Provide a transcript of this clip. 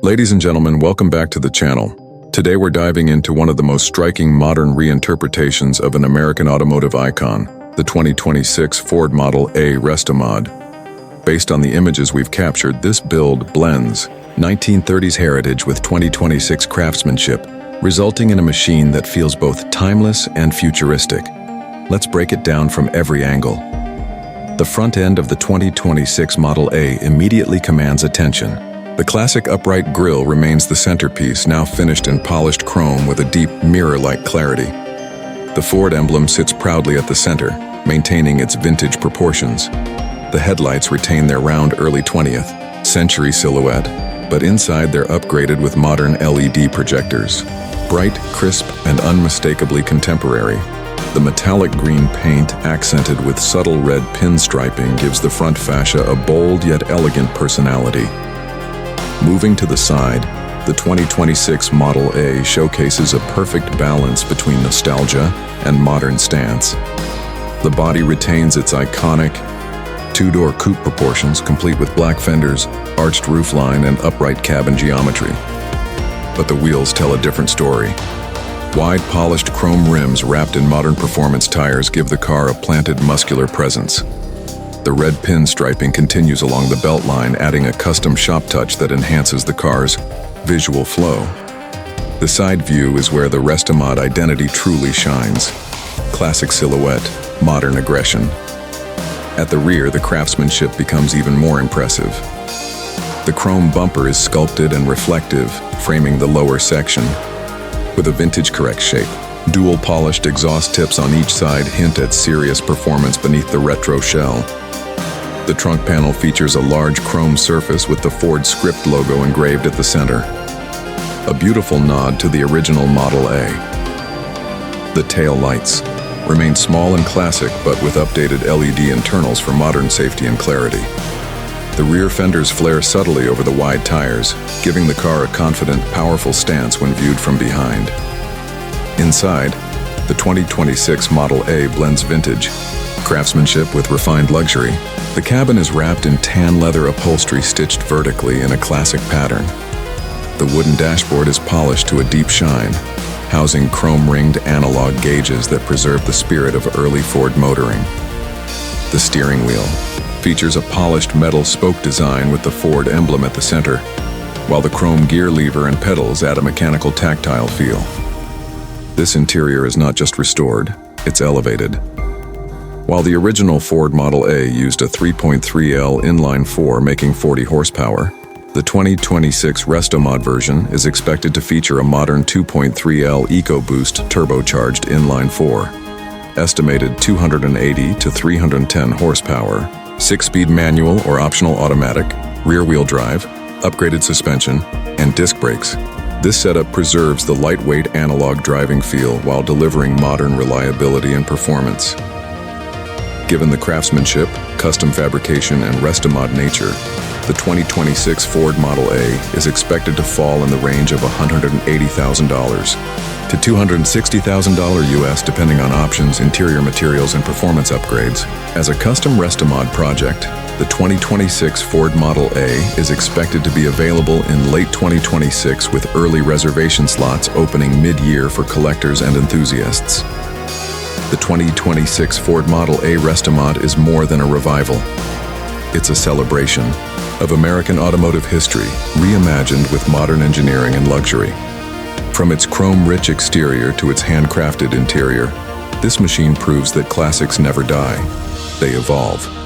Ladies and gentlemen, welcome back to the channel. Today we're diving into one of the most striking modern reinterpretations of an American automotive icon, the 2026 Ford Model A Restomod. Based on the images we've captured, this build blends 1930s heritage with 2026 craftsmanship, resulting in a machine that feels both timeless and futuristic. Let's break it down from every angle. The front end of the 2026 Model A immediately commands attention. The classic upright grille remains the centerpiece, now finished in polished chrome with a deep mirror-like clarity. The Ford emblem sits proudly at the center, maintaining its vintage proportions. The headlights retain their round early 20th century silhouette, but inside they're upgraded with modern LED projectors. Bright, crisp, and unmistakably contemporary. The metallic green paint, accented with subtle red pinstriping, gives the front fascia a bold yet elegant personality. Moving to the side, the 2026 Model A showcases a perfect balance between nostalgia and modern stance. The body retains its iconic two-door coupe proportions, complete with black fenders, arched roofline, and upright cabin geometry. But the wheels tell a different story. Wide, polished chrome rims wrapped in modern performance tires give the car a planted, muscular presence. The red pinstriping continues along the beltline, adding a custom shop touch that enhances the car's visual flow. The side view is where the Restomod identity truly shines. Classic silhouette, modern aggression. At the rear, the craftsmanship becomes even more impressive. The chrome bumper is sculpted and reflective, framing the lower section with a vintage-correct shape. Dual polished exhaust tips on each side hint at serious performance beneath the retro shell. The trunk panel features a large chrome surface with the Ford script logo engraved at the center. A beautiful nod to the original Model A. The tail lights remain small and classic, but with updated LED internals for modern safety and clarity. The rear fenders flare subtly over the wide tires, giving the car a confident, powerful stance when viewed from behind. Inside, the 2026 Model A blends vintage craftsmanship with refined luxury. The cabin is wrapped in tan leather upholstery stitched vertically in a classic pattern. The wooden dashboard is polished to a deep shine, housing chrome-ringed analog gauges that preserve the spirit of early Ford motoring. The steering wheel features a polished metal spoke design with the Ford emblem at the center, while the chrome gear lever and pedals add a mechanical tactile feel. This interior is not just restored, it's elevated. While the original Ford Model A used a 3.3L inline-4 making 40 horsepower, the 2026 Restomod version is expected to feature a modern 2.3L EcoBoost turbocharged inline-4, estimated 280 to 310 horsepower, 6-speed manual or optional automatic, rear-wheel drive, upgraded suspension, and disc brakes. This setup preserves the lightweight analog driving feel while delivering modern reliability and performance. Given the craftsmanship, custom fabrication, and Restomod nature, the 2026 Ford Model A is expected to fall in the range of $180,000 to $260,000 US, depending on options, interior materials, and performance upgrades. As a custom Restomod project, the 2026 Ford Model A is expected to be available in late 2026 with early reservation slots opening mid-year for collectors and enthusiasts. The 2026 Ford Model A Restomod is more than a revival. It's a celebration of American automotive history, reimagined with modern engineering and luxury. From its chrome-rich exterior to its handcrafted interior, this machine proves that classics never die, they evolve.